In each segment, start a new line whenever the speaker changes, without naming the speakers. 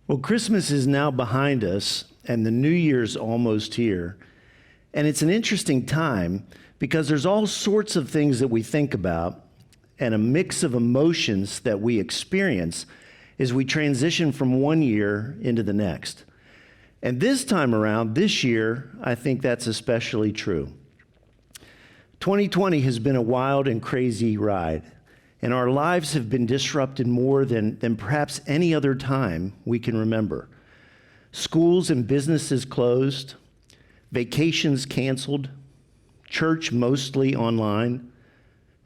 Well, Christmas is now behind us, and the New Year's almost here. And it's an interesting time because there's all sorts of things that we think about and a mix of emotions that we experience as we transition from one year into the next. And this time around, this year, I think that's especially true. 2020 has been a wild and crazy ride, and our lives have been disrupted more than perhaps any other time we can remember. Schools and businesses closed, vacations canceled, church mostly online,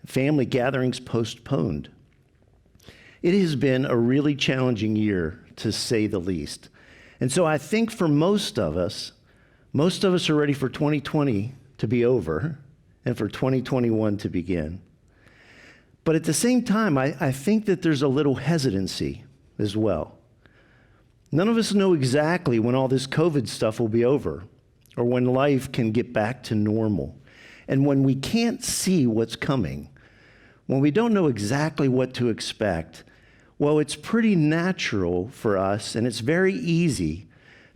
family gatherings postponed. It has been a really challenging year, to say the least. And so I think for most of us are ready for 2020 to be over and for 2021 to begin. But at the same time, I think that there's a little hesitancy as well. None of us know exactly when all this COVID stuff will be over or when life can get back to normal. And when we can't see what's coming, when we don't know exactly what to expect, well, it's pretty natural for us, and it's very easy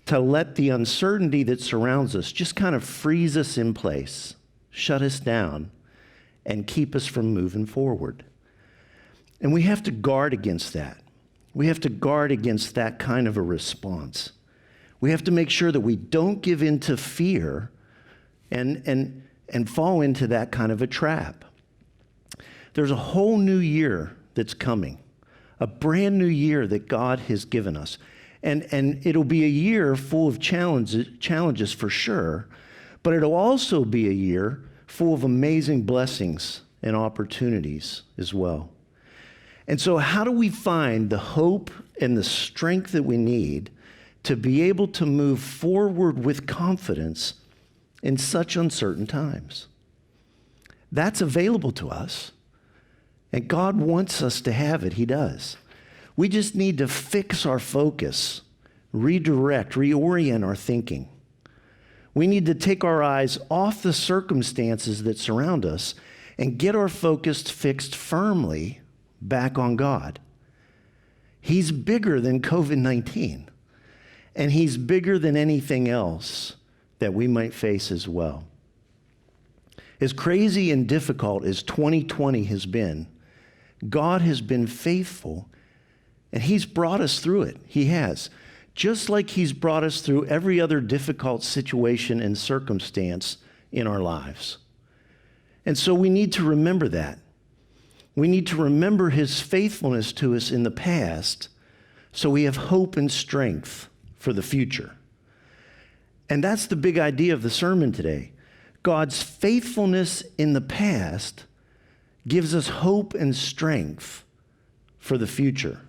to let the uncertainty that surrounds us just kind of freeze us in place, shut us down, and keep us from moving forward. And we have to guard against that. We have to guard against that kind of a response. We have to make sure that we don't give in to fear and fall into that kind of a trap. There's a whole new year that's coming, a brand new year that God has given us. And it'll be a year full of challenges for sure, but it'll also be a year full of amazing blessings and opportunities as well. And so how do we find the hope and the strength that we need to be able to move forward with confidence in such uncertain times? That's available to us, and God wants us to have it. He does. We just need to fix our focus, redirect, reorient our thinking. We need to take our eyes off the circumstances that surround us and get our focus fixed firmly back on God. He's bigger than COVID-19, and He's bigger than anything else that we might face as well. As crazy and difficult as 2020 has been, God has been faithful, and He's brought us through it. He has. Just like He's brought us through every other difficult situation and circumstance in our lives. And so we need to remember that. We need to remember His faithfulness to us in the past so we have hope and strength for the future. And that's the big idea of the sermon today. God's faithfulness in the past gives us hope and strength for the future.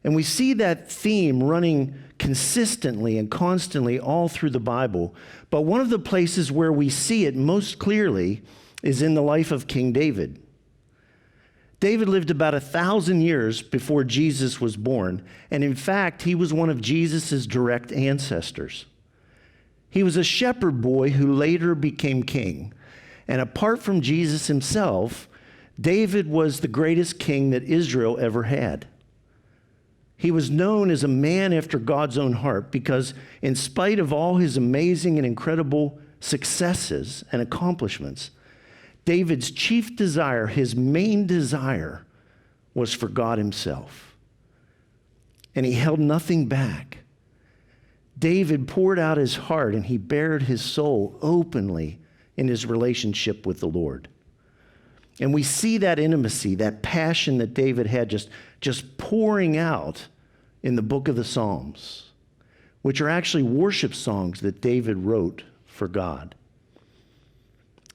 And we see that theme running consistently and constantly all through the Bible. But one of the places where we see it most clearly is in the life of King David. David lived about 1,000 years before Jesus was born. And in fact, he was one of Jesus' direct ancestors. He was a shepherd boy who later became king. And apart from Jesus himself, David was the greatest king that Israel ever had. He was known as a man after God's own heart because in spite of all his amazing and incredible successes and accomplishments, David's chief desire, his main desire, was for God himself. And he held nothing back. David poured out his heart and he bared his soul openly in his relationship with the Lord. And we see that intimacy, that passion that David had just pouring out in the book of the Psalms, which are actually worship songs that David wrote for God.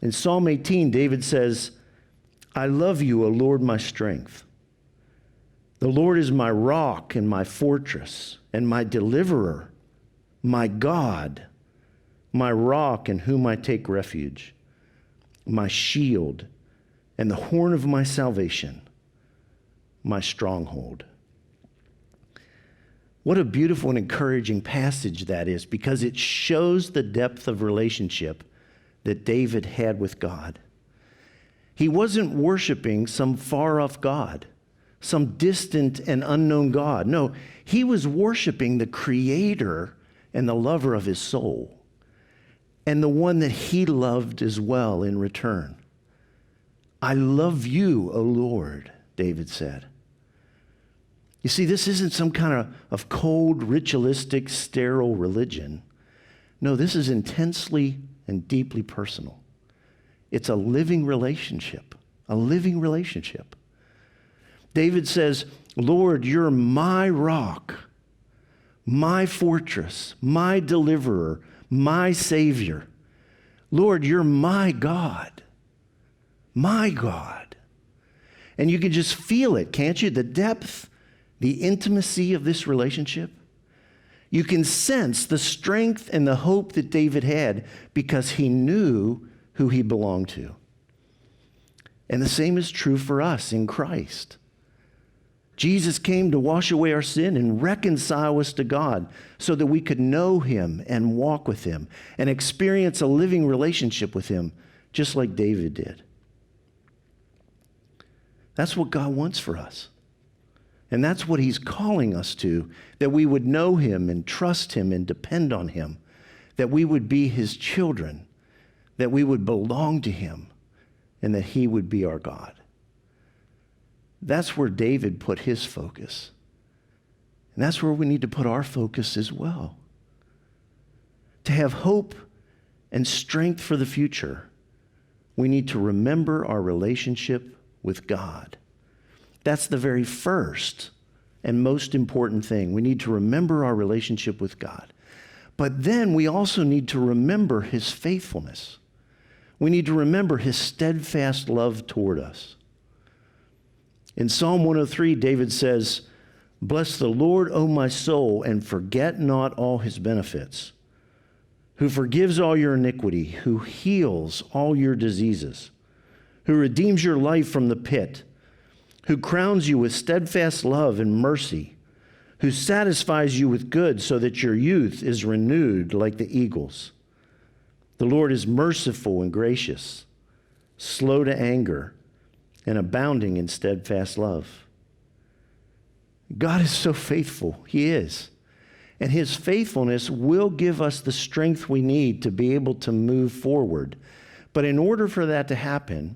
In Psalm 18, David says, "I love you, O Lord, my strength. The Lord is my rock and my fortress and my deliverer, my God, my rock in whom I take refuge, my shield and the horn of my salvation, my stronghold." What a beautiful and encouraging passage that is, because it shows the depth of relationship that David had with God. He wasn't worshiping some far-off God, some distant and unknown God. No, he was worshiping the creator and the lover of his soul, and the one that he loved as well in return. I love you, O Lord, David said. You see, this isn't some kind of cold, ritualistic, sterile religion. No, this is intensely and deeply personal. It's a living relationship, a living relationship. David says, Lord, you're my rock, my fortress, my deliverer, my Savior. Lord, you're my God, my God. And you can just feel it, can't you? The depth, the intimacy of this relationship. You can sense the strength and the hope that David had because he knew who he belonged to. And the same is true for us in Christ. Jesus came to wash away our sin and reconcile us to God so that we could know him and walk with him and experience a living relationship with him, just like David did. That's what God wants for us. And that's what he's calling us to, that we would know him and trust him and depend on him, that we would be his children, that we would belong to him, and that he would be our God. That's where David put his focus. And that's where we need to put our focus as well. To have hope and strength for the future, we need to remember our relationship with God. That's the very first and most important thing. We need to remember our relationship with God. But then we also need to remember his faithfulness. We need to remember his steadfast love toward us. In Psalm 103, David says, Bless the Lord, O my soul, and forget not all his benefits, who forgives all your iniquity, who heals all your diseases, who redeems your life from the pit, who crowns you with steadfast love and mercy, who satisfies you with good so that your youth is renewed like the eagles. The Lord is merciful and gracious, slow to anger, and abounding in steadfast love. God is so faithful. He is. And his faithfulness will give us the strength we need to be able to move forward. But in order for that to happen,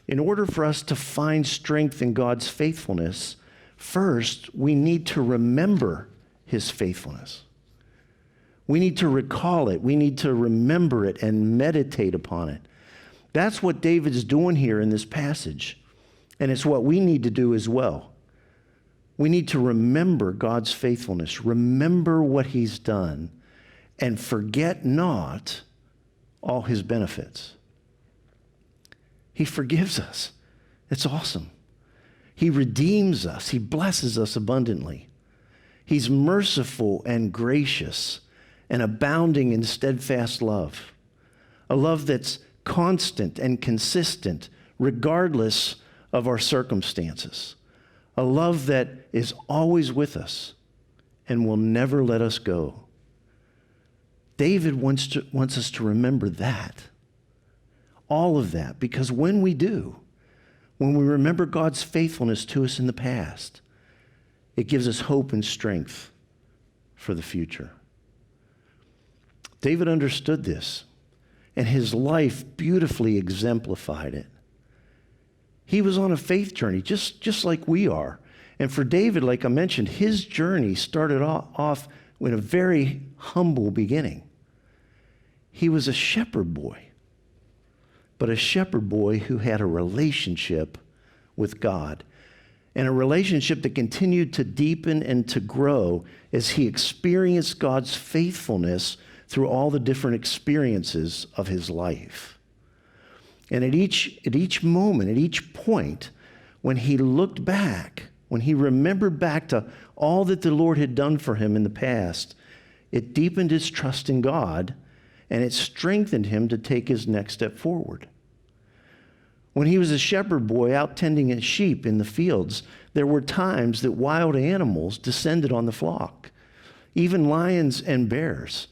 in order for us to find strength in God's faithfulness, first, we need to remember his faithfulness. We need to recall it. We need to remember it and meditate upon it. That's what David's doing here in this passage. And it's what we need to do as well. We need to remember God's faithfulness, remember what he's done, and forget not all his benefits. He forgives us. It's awesome. He redeems us. He blesses us abundantly. He's merciful and gracious and abounding in steadfast love, a love that's constant and consistent regardless of our circumstances, a love that is always with us and will never let us go. David wants us to remember that, all of that, because when we do, when we remember God's faithfulness to us in the past, it gives us hope and strength for the future. David understood this, and his life beautifully exemplified it. He was on a faith journey, just like we are. And for David, like I mentioned, his journey started off with a very humble beginning. He was a shepherd boy, but a shepherd boy who had a relationship with God, and a relationship that continued to deepen and to grow as he experienced God's faithfulness through all the different experiences of his life. And at each moment, at each point, when he looked back, when he remembered back to all that the Lord had done for him in the past, it deepened his trust in God, and it strengthened him to take his next step forward. When he was a shepherd boy out tending his sheep in the fields, there were times that wild animals descended on the flock, even lions and bears.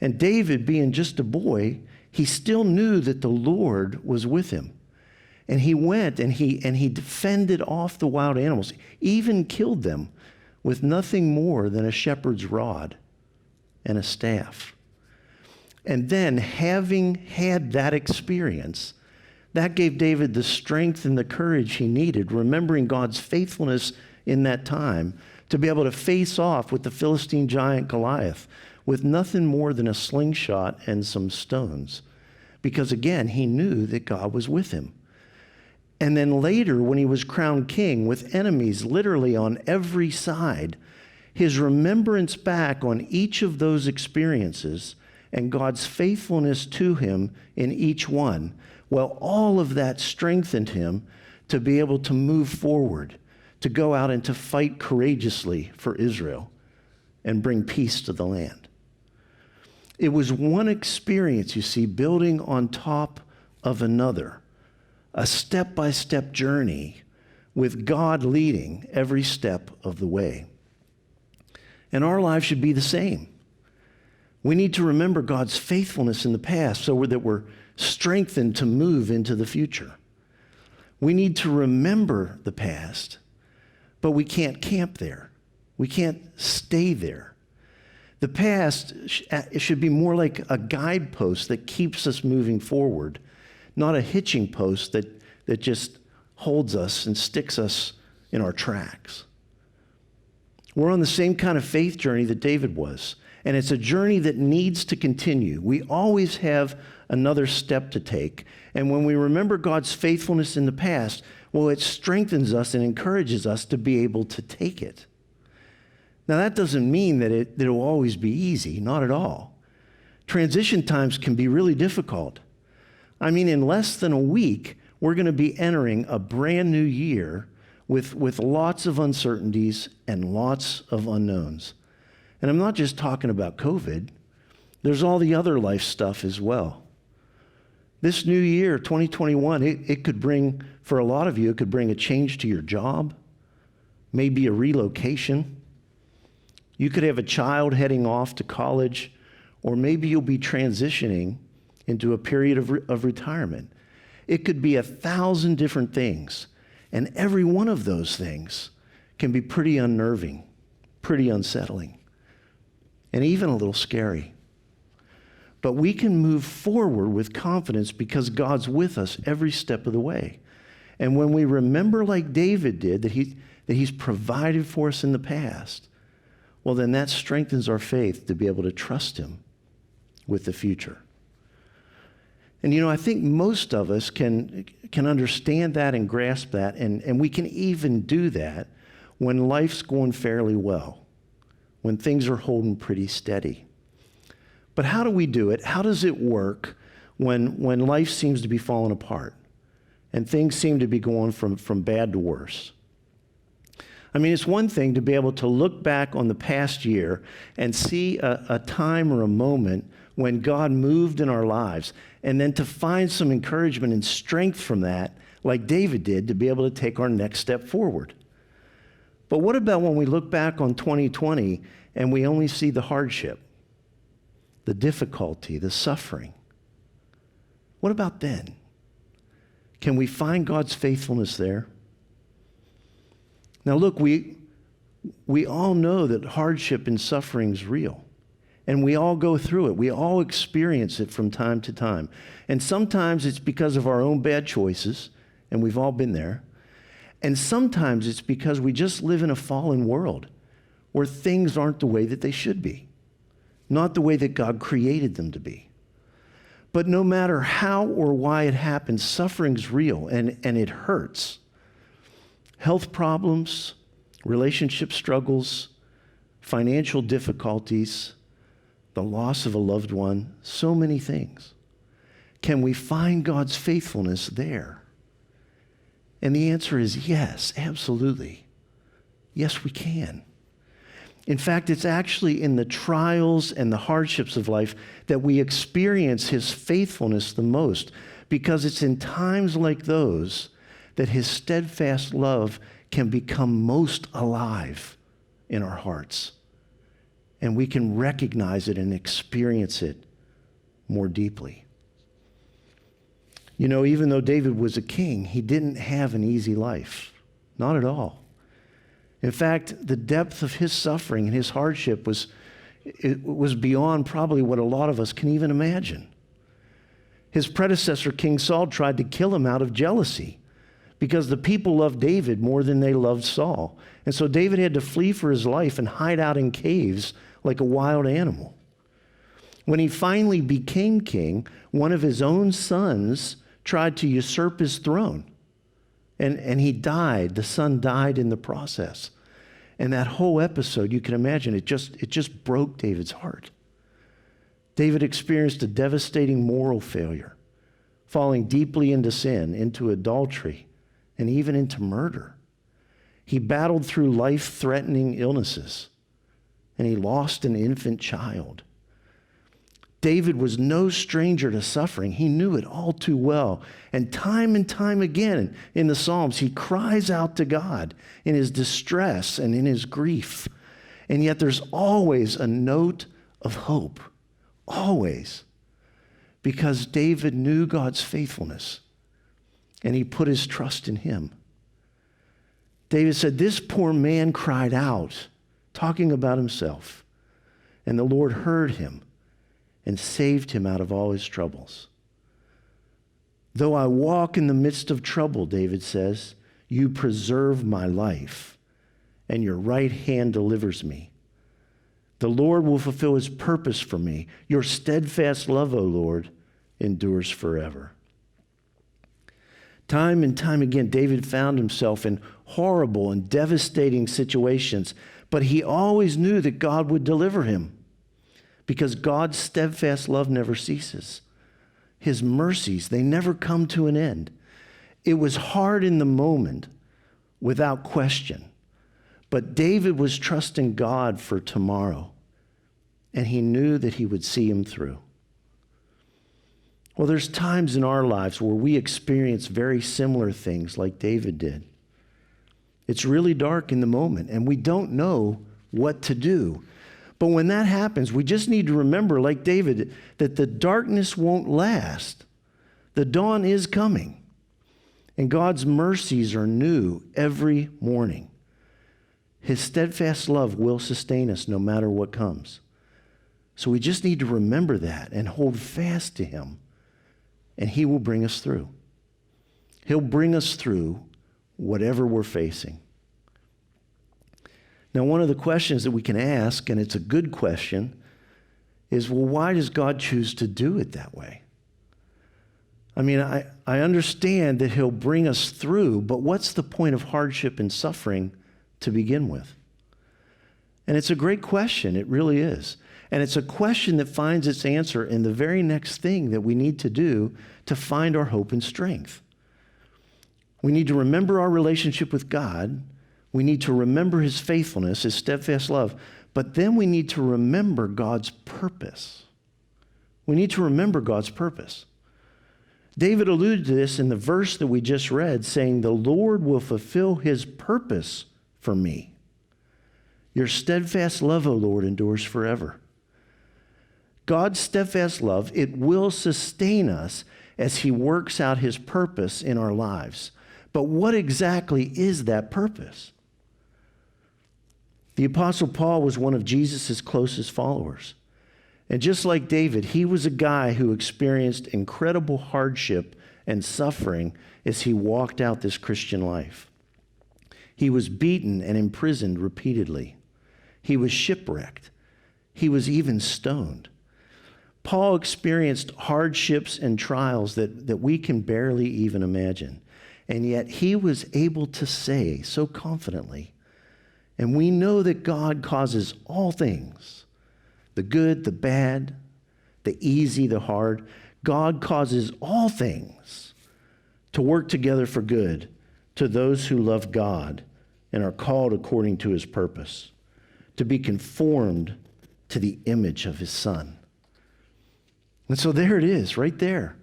And David, being just a boy, he still knew that the Lord was with him. And he went and he defended off the wild animals, even killed them with nothing more than a shepherd's rod and a staff. And then, having had that experience, that gave David the strength and the courage he needed, remembering God's faithfulness in that time, to be able to face off with the Philistine giant Goliath with nothing more than a slingshot and some stones. Because again, he knew that God was with him. And then later, when he was crowned king with enemies literally on every side, his remembrance back on each of those experiences and God's faithfulness to him in each one, well, all of that strengthened him to be able to move forward, to go out and to fight courageously for Israel and bring peace to the land. It was one experience, you see, building on top of another, a step-by-step journey with God leading every step of the way. And our lives should be the same. We need to remember God's faithfulness in the past so that we're strengthened to move into the future. We need to remember the past, but we can't camp there. We can't stay there. The past it should be more like a guidepost that keeps us moving forward, not a hitching post that just holds us and sticks us in our tracks. We're on the same kind of faith journey that David was, and it's a journey that needs to continue. We always have another step to take, and when we remember God's faithfulness in the past, well, it strengthens us and encourages us to be able to take it. Now, that doesn't mean that it will always be easy, not at all. Transition times can be really difficult. I mean, in less than a week, we're going to be entering a brand new year with lots of uncertainties and lots of unknowns. And I'm not just talking about COVID. There's all the other life stuff as well. This new year, 2021, it could bring, for a lot of you, it could bring a change to your job, maybe a relocation. You could have a child heading off to college, or maybe you'll be transitioning into a period of retirement. It could be 1,000 different things, and every one of those things can be pretty unnerving, pretty unsettling, and even a little scary. But we can move forward with confidence because God's with us every step of the way. And when we remember, like David did, that he's provided for us in the past, well, then that strengthens our faith to be able to trust him with the future. And, you know, I think most of us can understand that and grasp that, and we can even do that when life's going fairly well, when things are holding pretty steady. But how do we do it? How does it work when life seems to be falling apart and things seem to be going from bad to worse? I mean, it's one thing to be able to look back on the past year and see a time or a moment when God moved in our lives, and then to find some encouragement and strength from that, like David did, to be able to take our next step forward. But what about when we look back on 2020 and we only see the hardship, the difficulty, the suffering? What about then? Can we find God's faithfulness there? Now look, we all know that hardship and suffering is real. And we all go through it. We all experience it from time to time. And sometimes it's because of our own bad choices, and we've all been there. And sometimes it's because we just live in a fallen world where things aren't the way that they should be, not the way that God created them to be. But no matter how or why it happens, suffering's real, and it hurts. Health problems, relationship struggles, financial difficulties, the loss of a loved one, so many things. Can we find God's faithfulness there? And the answer is yes, absolutely. Yes, we can. In fact, it's actually in the trials and the hardships of life that we experience his faithfulness the most, because it's in times like those that his steadfast love can become most alive in our hearts. And we can recognize it and experience it more deeply. You know, even though David was a king, he didn't have an easy life. Not at all. In fact, the depth of his suffering and his hardship was beyond probably what a lot of us can even imagine. His predecessor, King Saul, tried to kill him out of jealousy because the people loved David more than they loved Saul. And so David had to flee for his life and hide out in caves like a wild animal. When he finally became king, one of his own sons tried to usurp his throne. And he died. The son died in the process. And that whole episode, you can imagine, it just broke David's heart. David experienced a devastating moral failure, falling deeply into sin, into adultery, and even into murder. He battled through life-threatening illnesses, and he lost an infant child. David was no stranger to suffering. He knew it all too well. And time again in the Psalms, he cries out to God in his distress and in his grief. And yet there's always a note of hope. Always. Because David knew God's faithfulness, and he put his trust in him. David said, "This poor man cried out," talking about himself, "and the Lord heard him and saved him out of all his troubles." Though I walk in the midst of trouble, David says, you preserve my life, and your right hand delivers me. The Lord will fulfill his purpose for me. Your steadfast love, O Lord, endures forever. Time and time again, David found himself in horrible and devastating situations, but he always knew that God would deliver him because God's steadfast love never ceases. His mercies, they never come to an end. It was hard in the moment, without question, but David was trusting God for tomorrow, and he knew that he would see him through. Well, there's times in our lives where we experience very similar things like David did. It's really dark in the moment, and we don't know what to do. But when that happens, we just need to remember, like David, that the darkness won't last. The dawn is coming, and God's mercies are new every morning. His steadfast love will sustain us no matter what comes. So we just need to remember that and hold fast to him, and he will bring us through. He'll bring us through whatever we're facing. Now, one of the questions that we can ask, and it's a good question, is, well, why does God choose to do it that way? I mean, I understand that he'll bring us through, but what's the point of hardship and suffering to begin with? And it's a great question. It really is. And it's a question that finds its answer in the very next thing that we need to do to find our hope and strength. We need to remember our relationship with God. We need to remember his faithfulness, his steadfast love. But then we need to remember God's purpose. We need to remember God's purpose. David alluded to this in the verse that we just read, saying, "The Lord will fulfill his purpose for me. Your steadfast love, O Lord, endures forever." God's steadfast love, it will sustain us as he works out his purpose in our lives. But what exactly is that purpose? The Apostle Paul was one of Jesus' closest followers. And just like David, he was a guy who experienced incredible hardship and suffering as he walked out this Christian life. He was beaten and imprisoned repeatedly. He was shipwrecked. He was even stoned. Paul experienced hardships and trials that we can barely even imagine. And yet he was able to say so confidently, and we know that God causes all things, the good, the bad, the easy, the hard. God causes all things to work together for good to those who love God and are called according to his purpose, to be conformed to the image of his Son. And so there it is, right there.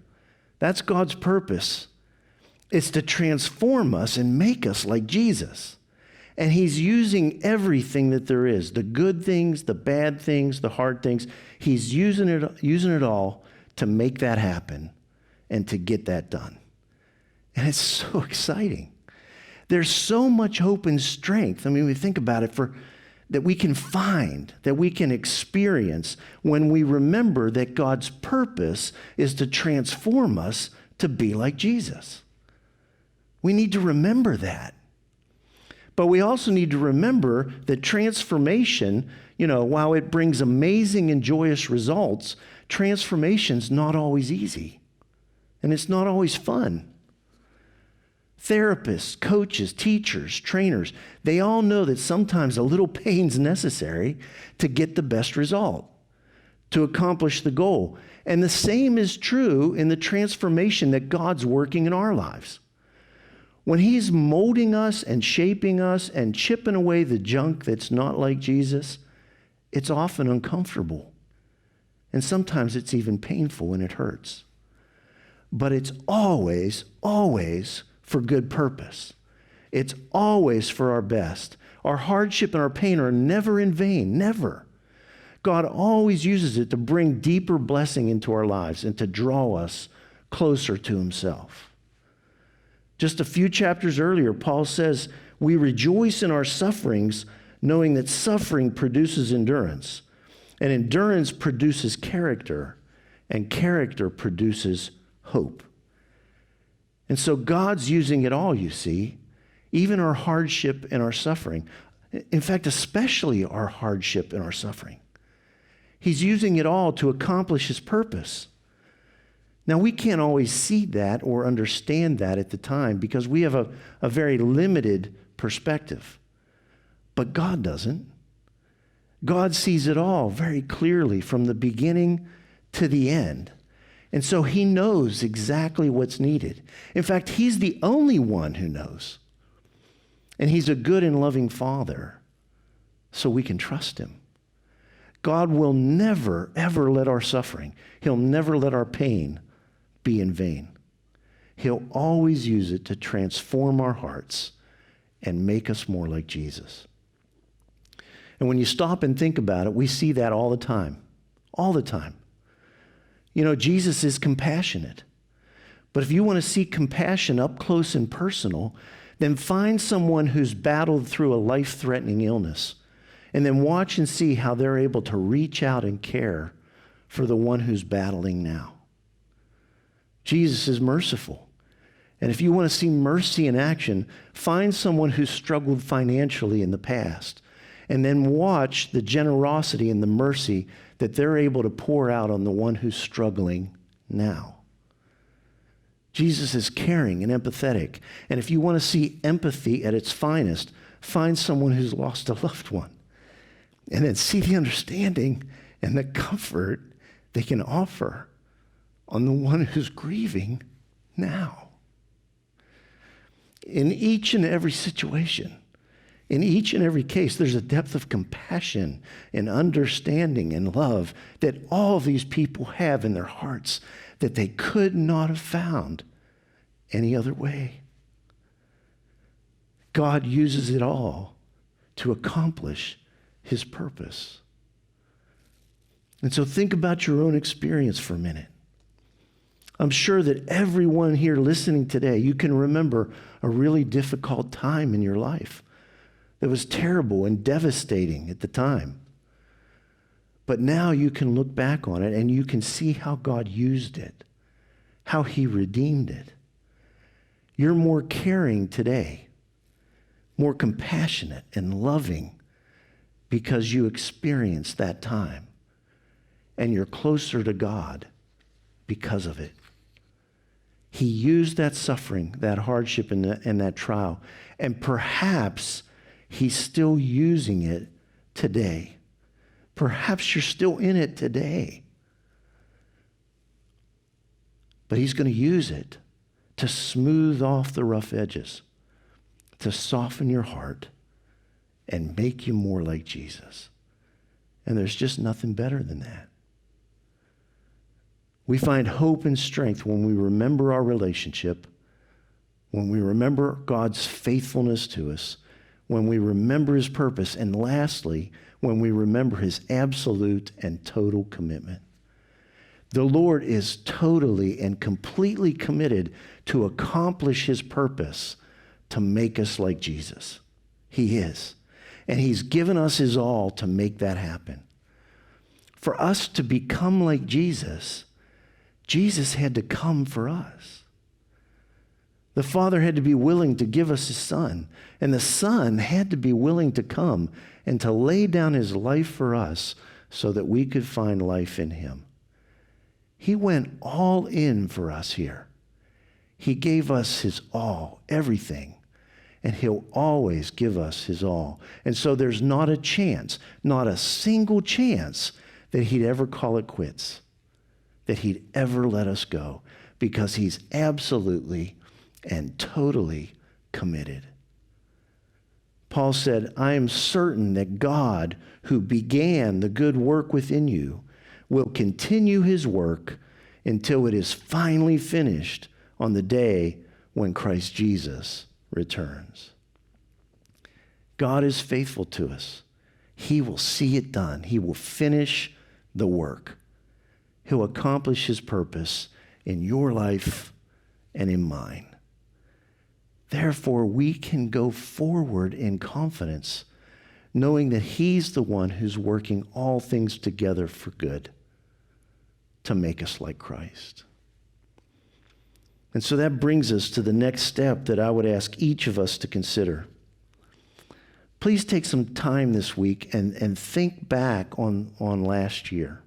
That's God's purpose. It's to transform us and make us like Jesus. And he's using everything that there is, the good things, the bad things, the hard things. He's using it all to make that happen and to get that done. And it's so exciting. There's so much hope and strength. I mean, we think about it that we can find, that we can experience when we remember that God's purpose is to transform us to be like Jesus. We need to remember that. But we also need to remember that transformation, while it brings amazing and joyous results, transformation's not always easy. And it's not always fun. Therapists, coaches, teachers, trainers, they all know that sometimes a little pain's necessary to get the best result, to accomplish the goal. And the same is true in the transformation that God's working in our lives. When he's molding us and shaping us and chipping away the junk that's not like Jesus, it's often uncomfortable. And sometimes it's even painful and it hurts. But it's always, always for good purpose. It's always for our best. Our hardship and our pain are never in vain, never. God always uses it to bring deeper blessing into our lives and to draw us closer to himself. Just a few chapters earlier, Paul says, we rejoice in our sufferings, knowing that suffering produces endurance, and endurance produces character, and character produces hope. And so God's using it all, you see, even our hardship and our suffering. In fact, especially our hardship and our suffering. He's using it all to accomplish his purpose. Now, we can't always see that or understand that at the time because we have a very limited perspective. But God doesn't. God sees it all very clearly from the beginning to the end. And so he knows exactly what's needed. In fact, he's the only one who knows. And he's a good and loving Father, so we can trust him. God will never, ever let our suffering, he'll never let our pain be in vain. He'll always use it to transform our hearts and make us more like Jesus. And when you stop and think about it, we see that all the time. All the time. Jesus is compassionate. But if you want to see compassion up close and personal, then find someone who's battled through a life-threatening illness, and then watch and see how they're able to reach out and care for the one who's battling now. Jesus is merciful. And if you want to see mercy in action, find someone who's struggled financially in the past, and then watch the generosity and the mercy that they're able to pour out on the one who's struggling now. Jesus is caring and empathetic. And if you want to see empathy at its finest, find someone who's lost a loved one. And then see the understanding and the comfort they can offer on the one who's grieving now. In each and every situation, in each and every case, there's a depth of compassion and understanding and love that all of these people have in their hearts that they could not have found any other way. God uses it all to accomplish his purpose. And so think about your own experience for a minute. I'm sure that everyone here listening today, you can remember a really difficult time in your life that was terrible and devastating at the time. But now you can look back on it and you can see how God used it, how he redeemed it. You're more caring today, more compassionate and loving because you experienced that time. And you're closer to God because of it. He used that suffering, that hardship, and that trial. And perhaps he's still using it today. Perhaps you're still in it today. But he's going to use it to smooth off the rough edges, to soften your heart, and make you more like Jesus. And there's just nothing better than that. We find hope and strength when we remember our relationship, when we remember God's faithfulness to us, when we remember his purpose, and lastly, when we remember his absolute and total commitment. The Lord is totally and completely committed to accomplish his purpose to make us like Jesus. He is. And he's given us his all to make that happen. For us to become like Jesus, Jesus had to come for us. The Father had to be willing to give us his Son, and the Son had to be willing to come and to lay down his life for us so that we could find life in him. He went all in for us here. He gave us his all, everything, and he'll always give us his all. And so there's not a chance, not a single chance that he'd ever call it quits, that he'd ever let us go, because he's absolutely and totally committed. Paul said, I am certain that God, who began the good work within you, will continue his work until it is finally finished on the day when Christ Jesus returns. God is faithful to us. He will see it done. He will finish the work. He'll accomplish his purpose in your life and in mine. Therefore, we can go forward in confidence, knowing that he's the one who's working all things together for good to make us like Christ. And so that brings us to the next step that I would ask each of us to consider. Please take some time this week and think back on last year.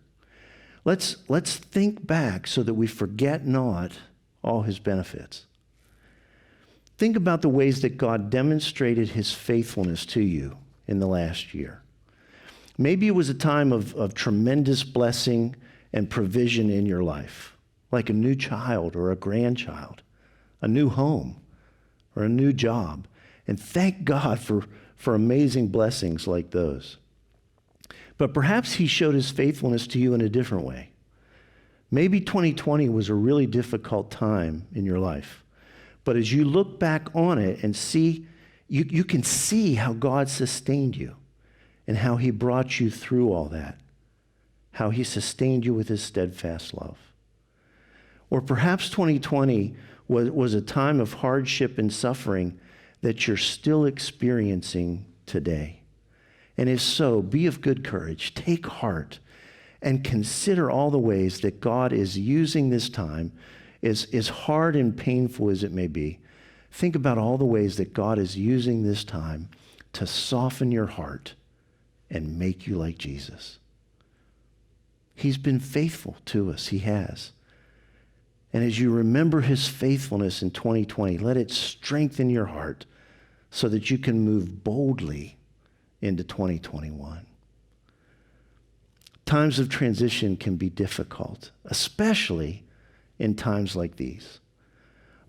Let's think back so that we forget not all his benefits. Think about the ways that God demonstrated his faithfulness to you in the last year. Maybe it was a time of tremendous blessing and provision in your life, like a new child or a grandchild, a new home or a new job. And thank God for amazing blessings like those. But perhaps he showed his faithfulness to you in a different way. Maybe 2020 was a really difficult time in your life. But as you look back on it and see, you can see how God sustained you and how he brought you through all that, how he sustained you with his steadfast love. Or perhaps 2020 was a time of hardship and suffering that you're still experiencing today. And if so, be of good courage, take heart, and consider all the ways that God is using this time, as hard and painful as it may be. Think about all the ways that God is using this time to soften your heart and make you like Jesus. He's been faithful to us. He has. And as you remember his faithfulness in 2020, let it strengthen your heart so that you can move boldly into 2021. Times of transition can be difficult, especially in times like these.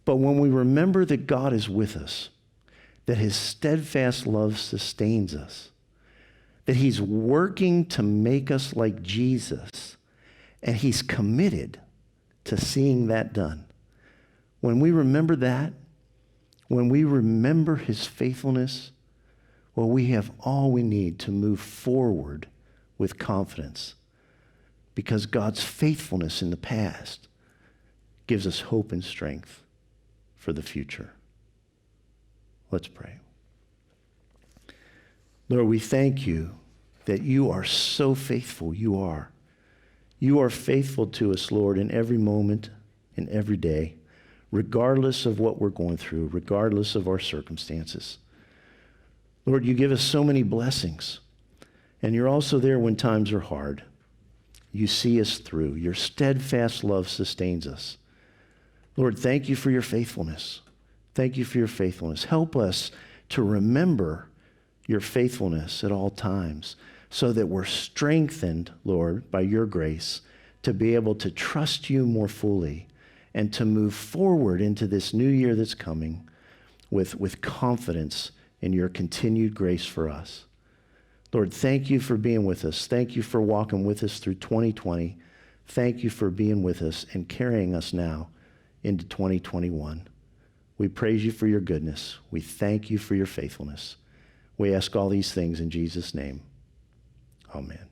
But when we remember that God is with us, that his steadfast love sustains us, that he's working to make us like Jesus, and he's committed to seeing that done. When we remember that, when we remember his faithfulness, well, we have all we need to move forward with confidence, because God's faithfulness in the past gives us hope and strength for the future. Let's pray. Lord, we thank you that you are so faithful. You are. You are faithful to us, Lord, in every moment, in every day, regardless of what we're going through, regardless of our circumstances. Lord, you give us so many blessings, and you're also there when times are hard. You see us through. Your steadfast love sustains us. Lord, thank you for your faithfulness. Thank you for your faithfulness. Help us to remember your faithfulness at all times so that we're strengthened, Lord, by your grace to be able to trust you more fully and to move forward into this new year that's coming with confidence in your continued grace for us. Lord, thank you for being with us. Thank you for walking with us through 2020. Thank you for being with us and carrying us now into 2021. We praise you for your goodness. We thank you for your faithfulness. We ask all these things in Jesus' name. Amen.